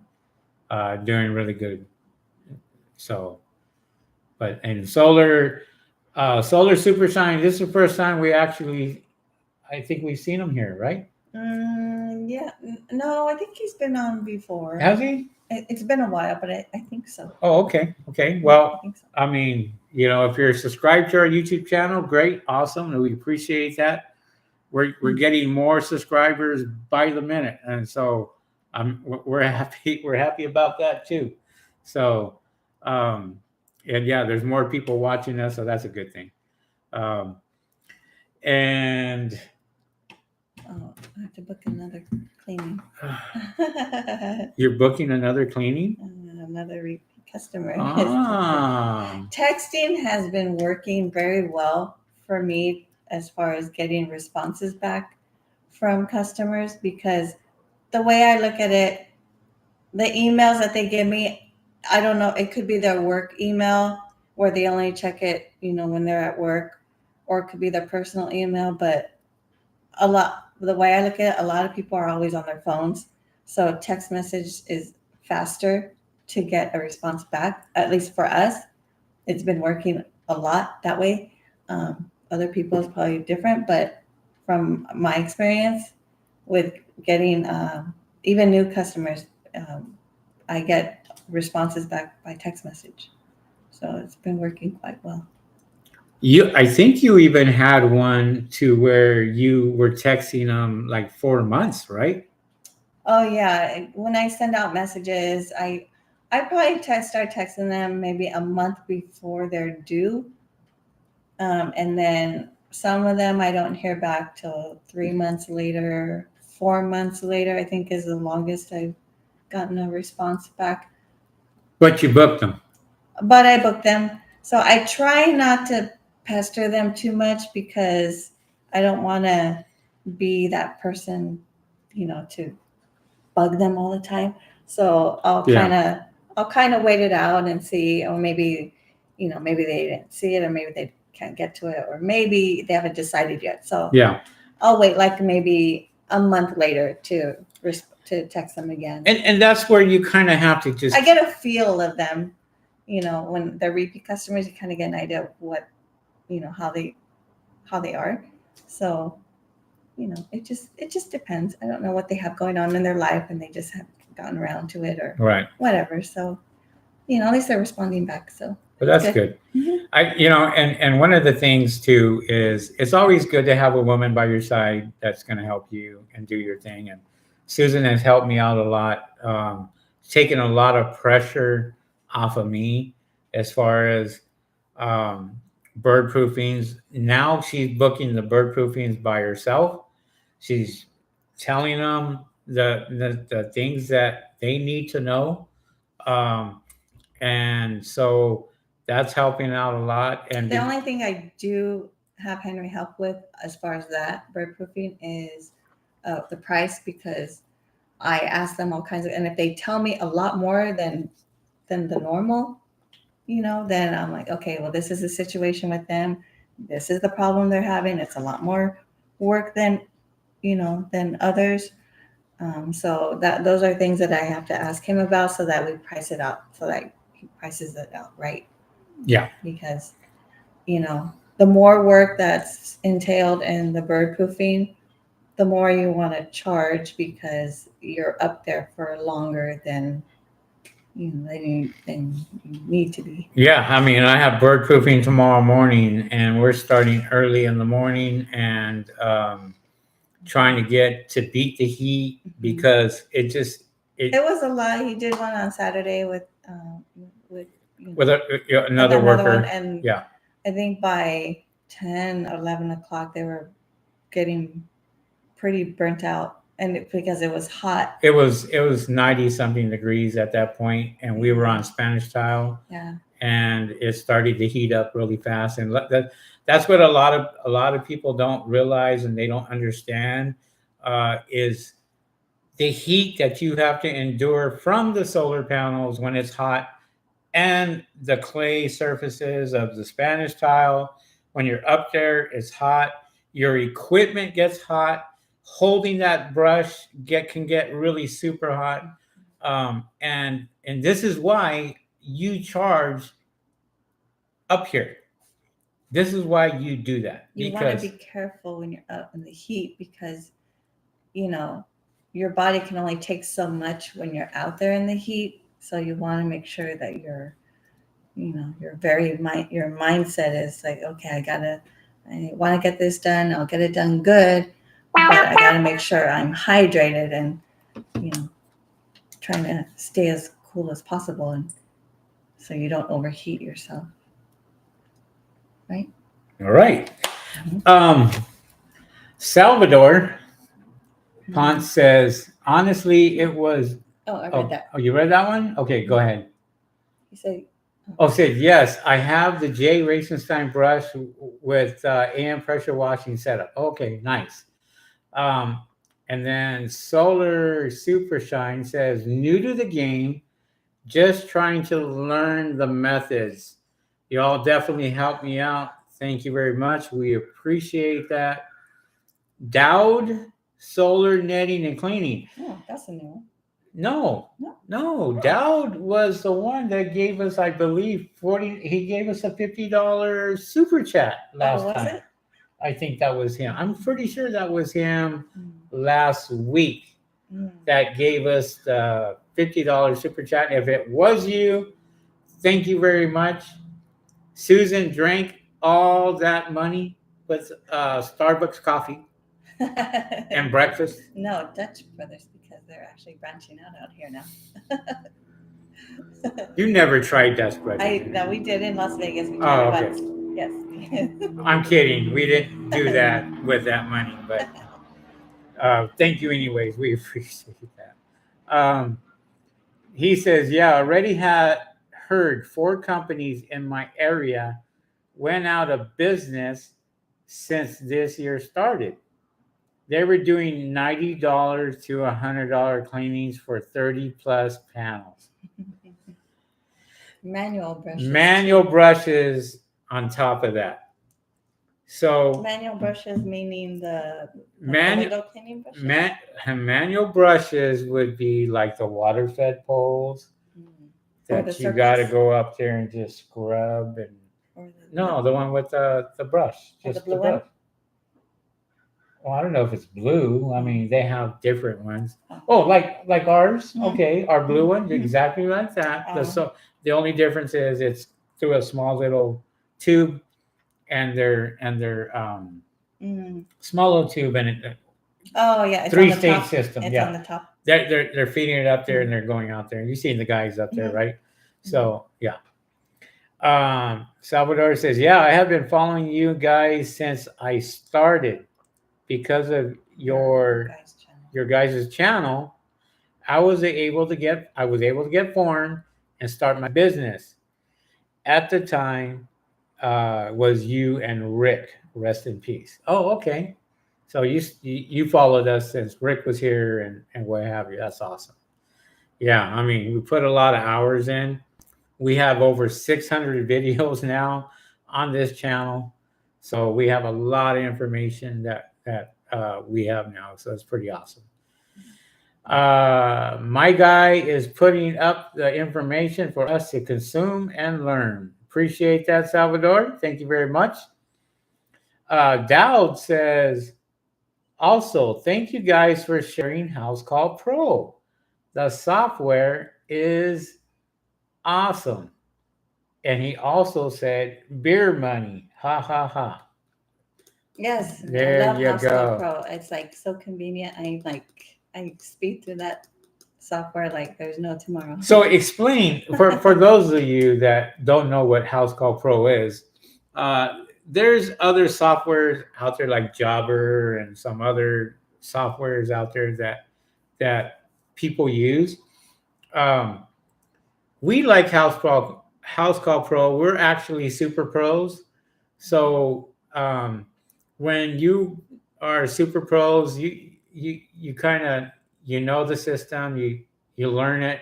Doing really good. So, and solar super shine. This is the first time I think we've seen him here, right? Yeah. No, I think he's been on before. Has he? It's been a while, but I think so. Oh, okay. Well, I think so. I mean, if you're subscribed to our YouTube channel, great, awesome, and we appreciate that. We're getting more subscribers by the minute, and so we're happy. We're happy about that too. So, and yeah, there's more people watching us, so that's a good thing. And I have to book another cleaning. You're booking another cleaning? Another repeat customer. Ah. Texting has been working very well for me as far as getting responses back from customers, because the way I look at it, the emails that they give me, I don't know, it could be their work email where they only check it, when they're at work, or it could be their personal email, but the way I look at it, a lot of people are always on their phones. So text message is faster to get a response back, at least for us. It's been working a lot that way. Other people is probably different, but from my experience with getting even new customers, I get responses back by text message. So it's been working quite well. I think you even had one to where you were texting them like 4 months, right? Oh yeah. When I send out messages, I probably start texting them maybe a month before they're due. And then some of them I don't hear back till 3 months later, 4 months later, I think is the longest I've gotten a response back. But you booked them. but I book them. So I try not to pester them too much because I don't want to be that person, to bug them all the time. So I'll kind of wait it out and see, or maybe, maybe they didn't see it, or maybe they can't get to it, or maybe they haven't decided yet. So Yeah. I'll wait like maybe a month later to text them again. And that's where you kind of have to just. I get a feel of them, when they're repeat customers, you kind of get an idea of what, how they are. So, it just depends. I don't know what they have going on in their life, and they just haven't gotten around to it or Right. whatever. So, at least they're responding back. So, But that's good. Mhm. And one of the things too is it's always good to have a woman by your side that's going to help you and do your thing. And Susan has helped me out a lot, taken a lot of pressure off of me as far as bird proofings. Now she's booking the bird proofings by herself. She's telling them the things that they need to know. And so that's helping out a lot. And The only thing I do have Henry help with as far as that bird proofing is the price, because I ask them all kinds of, and if they tell me a lot more than the normal, then I'm like, okay, well, this is the situation with them. This is the problem they're having. It's a lot more work than others. So those are things that I have to ask him about, so that we price it out, so that he prices it out right. Yeah. Because the more work that's entailed in the bird proofing, the more you want to charge, because you're up there for longer than than you need to be. Yeah, I mean, I have bird proofing tomorrow morning, and we're starting early in the morning and trying to get to beat the heat because it was a lot. He did one on Saturday with another worker. One, and yeah, I think by 10 or 11 o'clock they were getting pretty burnt out, and because it was hot. It was 90 something degrees at that point, and we were on Spanish tile. Yeah. And it started to heat up really fast, and that's what a lot of people don't realize and they don't understand is the heat that you have to endure from the solar panels when it's hot, and the clay surfaces of the Spanish tile. When you're up there, it's hot. Your equipment gets hot. Holding that brush can get really super hot, and this is why you charge up here. This is why you do that. You want to be careful when you're up in the heat, because your body can only take so much when you're out there in the heat. So you want to make sure that your mindset is like, okay, I want to get this done. I'll get it done good, but I got to make sure I'm hydrated and trying to stay as cool as possible, and so you don't overheat yourself. Right? All right. Salvador Ponce says, honestly, it was. Oh, I read that. Oh, you read that one? Okay, go ahead. You said. Said, yes, I have the J. Racenstein brush with AM pressure washing setup. Okay, nice. And then Solar Super Shine says, new to the game, just trying to learn the methods. Y'all definitely helped me out. Thank you very much. We appreciate that. Dowd Solar Netting and Cleaning. Oh, that's a new one. No. Dowd was the one that gave us, I believe, he gave us a $50 super chat last time. It? I think that was him. I'm pretty sure that was him last week that gave us the $50 super chat. If it was you, thank you very much. Susan drank all that money with Starbucks coffee and breakfast. No, Dutch Brothers, because they're actually branching out here now. You never tried Dutch Brothers? No, we did in Las Vegas. We tried okay. Once. Yes. I'm kidding. We didn't do that with that money, but thank you anyways. We appreciate that. He says, yeah, already heard 4 companies in my area went out of business since this year started. They were doing $90 to $100 cleanings for 30 plus panels. Manual brushes. Manual brushes on top of that. So Manual brushes meaning the Manu- window cleaning brushes. manual brushes would be like the water fed poles Or that the you got to surface? go up there and just scrub and Or no, the one with the brush, Or the just blue the one? brush. Well, I don't know if it's blue. I mean, they have different ones. Oh. Oh, like ours. Mhm. Okay, our blue one, Mhm. exactly like that. Oh. So the only difference is it's through a small little tube, and they're small little tube, and it, Oh yeah, it's on 3-stage the top. system. It's Yeah, on the top. they're feeding it up there, and they're going out there. You've seen the guys up there, Mhm. right? So yeah. Salvador says, "Yeah, I have been following you guys since I started because of your guys' channel. I was able to get formed and start my business. At the time, was you and Rick. Rest in peace. Oh, okay. So you followed us since Rick was here and what have you. That's awesome. Yeah, I mean, we put a lot of hours in. We have over 600 videos now on this channel, so we have a lot of information that we have now. So it's pretty awesome. My guy is putting up the information for us to consume and learn. Appreciate that, Salvador. Thank you very much. Dowd says, also, thank you guys for sharing House Call Pro. The software is awesome. And he also said, beer money. Ha ha ha. Yes, There I love you House go. Call Pro. It's like so convenient. I speed through that software like there's no tomorrow. So explain for those of you that don't know what House Call Pro is. There's other softwares out there like Jobber and some other softwares out there that people use. Um, we like House Call Pro. We're actually super pros. So when you are super pros, you kind of know the system. You learn it,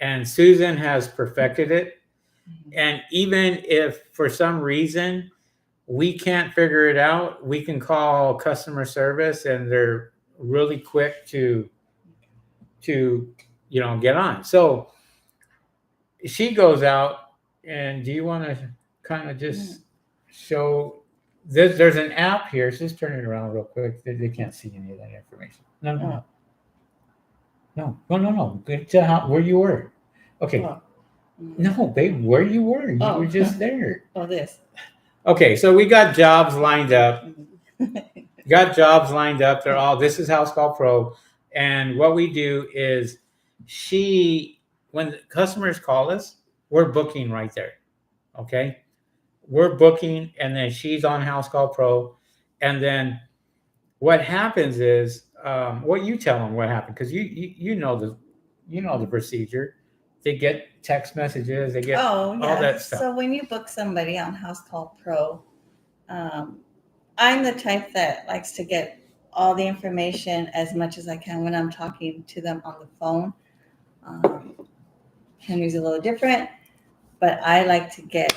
and Susan has perfected it. And even if for some reason we can't figure it out, we can call customer service, and they're really quick to get on. So she goes out, and do you want to kind of just show this? There's an app here. So just turn it around real quick. They can't see any of that information. No. Get to where you were. Okay. Oh. No, babe, where you were. You Oh. were just there. Oh, this. Okay, so we got jobs lined up. They're all, this is House Call Pro. And what we do is when the customers call us, we're booking right there. Okay. We're booking, and then she's on House Call Pro. And then what happens is, you tell them what happened, because you know the procedure. They get text messages, they get all that stuff. So when you book somebody on House Call Pro, I'm the type that likes to get all the information as much as I can when I'm talking to them on the phone. Henry's a little different, but I like to get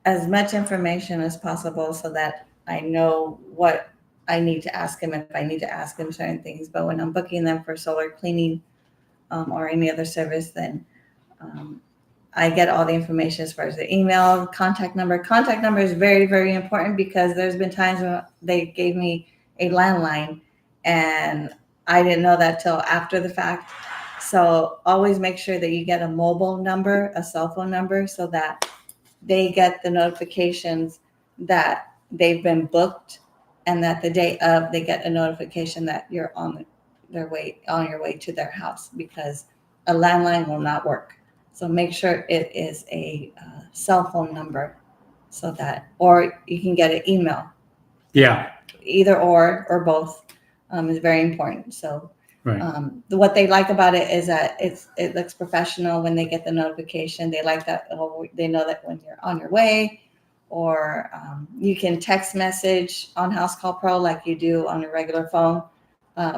as much information as possible so that I know what I need to ask him if I need to ask him certain things. But when I'm booking them for solar cleaning or any other service, then I get all the information as far as the email, contact number. Contact number is very, very important, because there's been times when they gave me a landline and I didn't know that till after the fact. So always make sure that you get a mobile number, a cell phone number, so that they get the notifications that they've been booked, and that the day of they get a notification that you're on your way to their house, because a landline will not work. So make sure it is a cell phone number, so that, or you can get an email. Yeah. Either or both is very important. So Right. What they like about it is that it looks professional when they get the notification. They like that they know that when you're on your way, or you can text message on House Call Pro like you do on a regular phone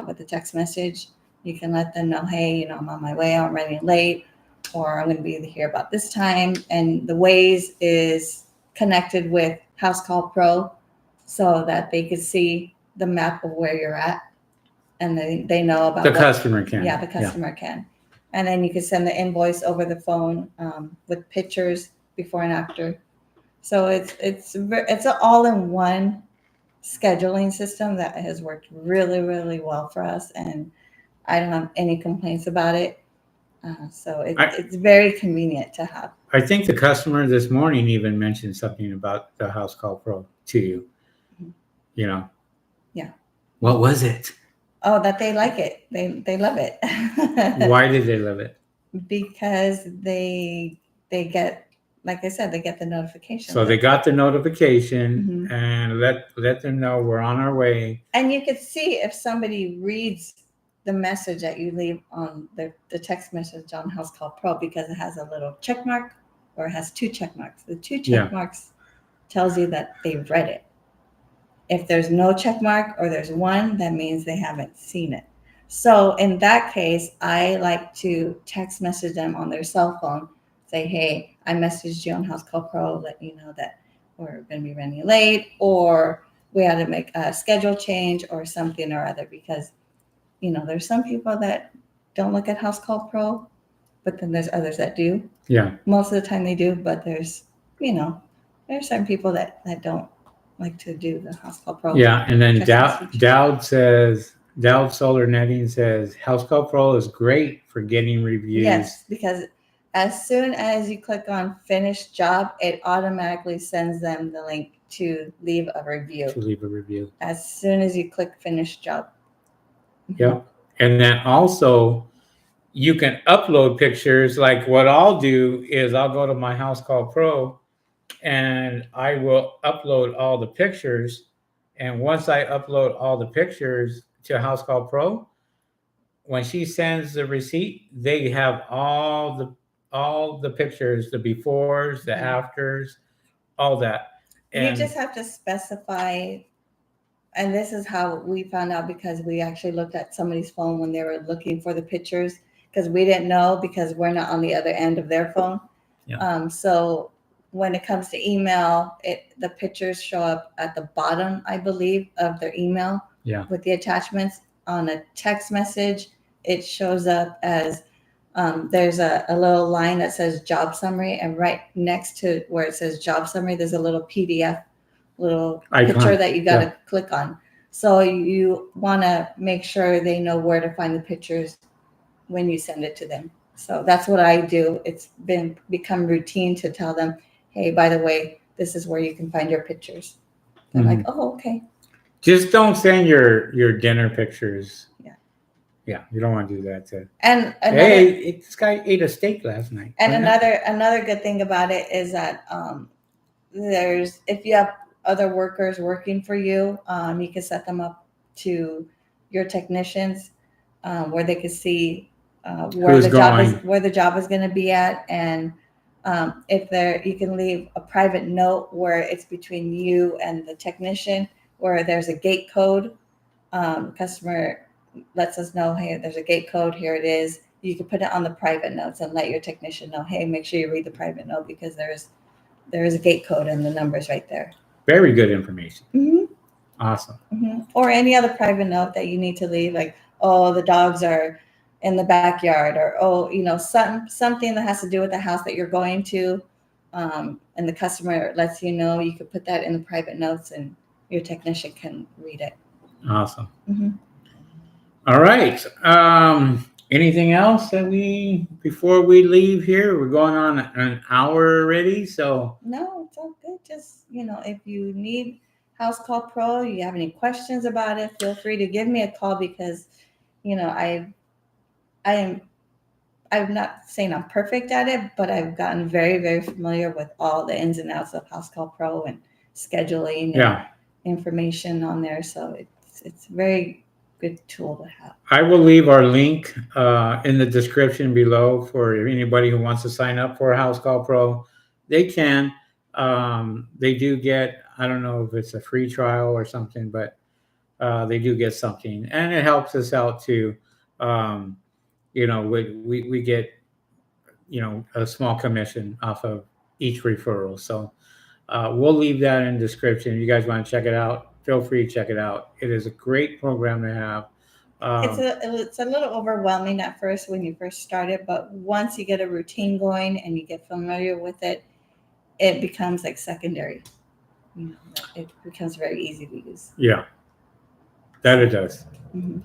with the text message. You can let them know, hey, you know, I'm on my way, I'm running late, or I'm going to be here about this time. And the Waze is connected with House Call Pro so that they could see the map of where you're at. And they know about The customer can. Yeah, the customer can. And then you can send the invoice over the phone with pictures before and after. So it's an all-in-one scheduling system that has worked really, really well for us, and I don't have any complaints about it. So it's very convenient to have. I think the customer this morning even mentioned something about the House Call Pro to you. Mhm. You know. Yeah. What was it? Oh, that they like it. They love it. Why did they love it? Because they get, like I said, they get the notification. So they got the notification and let them know we're on our way. And you could see if somebody reads the message that you leave on the text message on House Call Pro, because it has a little check mark, or it has 2 check marks. The 2 check marks tells you that they've read it. If there's no check mark or there's 1, that means they haven't seen it. So in that case, I like to text message them on their cell phone, say, hey, I messaged you on House Call Pro, let you know that we're going to be running late, or we had to make a schedule change or something or other, because, you know, there's some people that don't look at House Call Pro, but then there's others that do. Yeah. Most of the time they do, but there's, you know, there's some people that don't like to do the House Call Pro. Yeah, and then Dowd Solar Netting says House Call Pro is great for getting reviews. Yes, because as soon as you click on finish job, it automatically sends them the link to leave a review. As soon as you click finish job. Yep. And then also you can upload pictures. Like what I'll do is I'll go to my House Call Pro and I will upload all the pictures. And once I upload all the pictures to House Call Pro, when she sends the receipt, they have all the pictures, the befores, the afters, all that. And you just have to specify, and this is how we found out, because we actually looked at somebody's phone when they were looking for the pictures, because we didn't know, because we're not on the other end of their phone. Yeah. So when it comes to email, the pictures show up at the bottom, I believe, of their email. Yeah. With the attachments. On a text message, it shows up as there's a little line that says job summary, and right next to where it says job summary, there's a little PDF, little picture that you got to click on. So you want to make sure they know where to find the pictures when you send it to them. So that's what I do. It's become routine to tell them, hey, by the way, this is where you can find your pictures. They're like, oh, okay. Just don't send your dinner pictures. Yeah. Yeah, you don't want to do that. And hey, this guy ate a steak last night. And another good thing about it is that if you have other workers working for you, you can set them up to your technicians where they can see where the job is going to be at, and if you can leave a private note where it's between you and the technician, where there's a gate code. Customer lets us know, hey, there's a gate code, here it is. You can put it on the private notes and let your technician know, hey, make sure you read the private note, because there is a gate code and the numbers right there. Very good information. Mm-hmm. Awesome. Mm-hmm. Or any other private note that you need to leave, like, oh, the dogs are in the backyard, or, oh, you know, something that has to do with the house that you're going to, and the customer lets you know, you could put that in the private notes and your technician can read it. Awesome. Mm-hmm. All right. Anything else before we leave here? We're going on an hour already, so. No, it's all good. Just, you know, if you need House Call Pro, you have any questions about it, feel free to give me a call, because, you know, I'm not saying I'm perfect at it, but I've gotten very, very familiar with all the ins and outs of House Call Pro and scheduling and information on there. So it's very good tool to have. I will leave our link in the description below for anybody who wants to sign up for a House Call Pro. They can. They do get, I don't know if it's a free trial or something, but they do get something. And it helps us out too. We get, a small commission off of each referral. So we'll leave that in the description. If you guys want to check it out, feel free to check it out. It is a great program to have. It's a little overwhelming at first when you first start it, but once you get a routine going and you get familiar with it, it becomes like secondary. It becomes very easy to use. Yeah, that it does. Mm-hmm.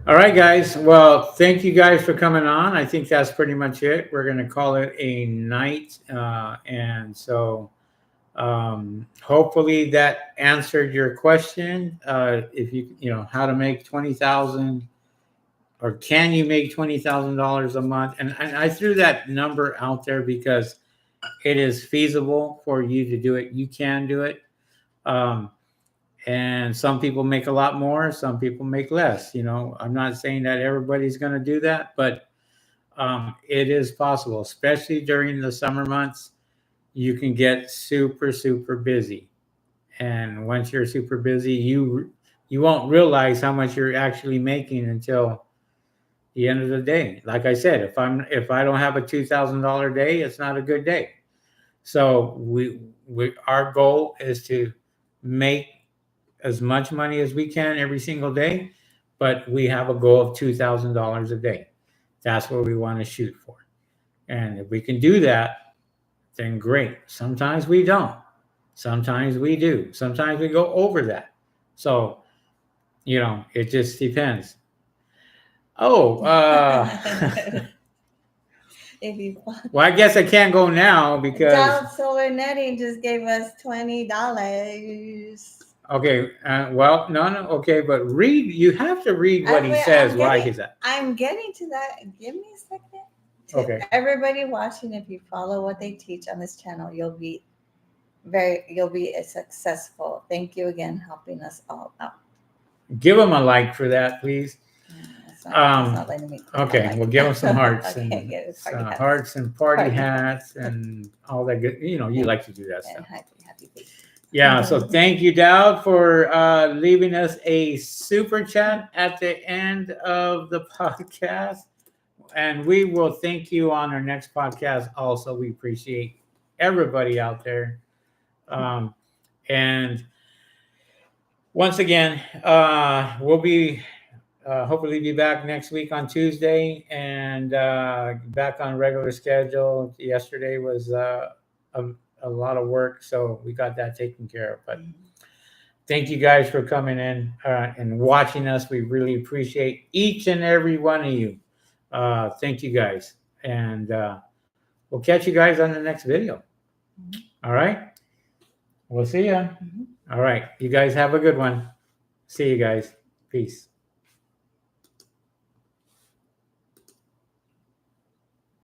All right, guys. Well, thank you guys for coming on. I think that's pretty much it. We're going to call it a night. And so hopefully that answered your question. If how to make 20,000, or can you make $20,000 a month? And I threw that number out there because it is feasible for you to do it. You can do it. And some people make a lot more. Some people make less. I'm not saying that everybody's going to do that, but it is possible, especially during the summer months. You can get super, super busy. And once you're super busy, you won't realize how much you're actually making until the end of the day. Like I said, if I don't have a $2,000 day, it's not a good day. So our goal is to make as much money as we can every single day, but we have a goal of $2,000 a day. That's what we want to shoot for. And if we can do that, then great. Sometimes we don't. Sometimes we do. Sometimes we go over that. So, it just depends. Oh, well, I guess I can't go now because SoCal Solar Netting just gave us $20. Okay, well, no, okay, but you have to read what he says. Why is that? I'm getting to that. Give me a second. Okay. Everybody watching, if you follow what they teach on this channel, you'll be successful. Thank you again, helping us all out. Give them a like for that, please. It's not letting me okay, we'll give them some hearts hearts and party hats and all that good. You like to do that stuff. Happy face. Yeah, so thank you, Dowd, for leaving us a super chat at the end of the podcast. And we will thank you on our next podcast also. We appreciate everybody out there. And once again, we'll be hopefully be back next week on Tuesday and back on regular schedule. Yesterday was a lot of work, so we got that taken care of. But thank you guys for coming in and watching us. We really appreciate each and every one of you. Thank you guys, and we'll catch you guys on the next video. All right, we'll see ya. All right, you guys have a good one. See you guys. Peace.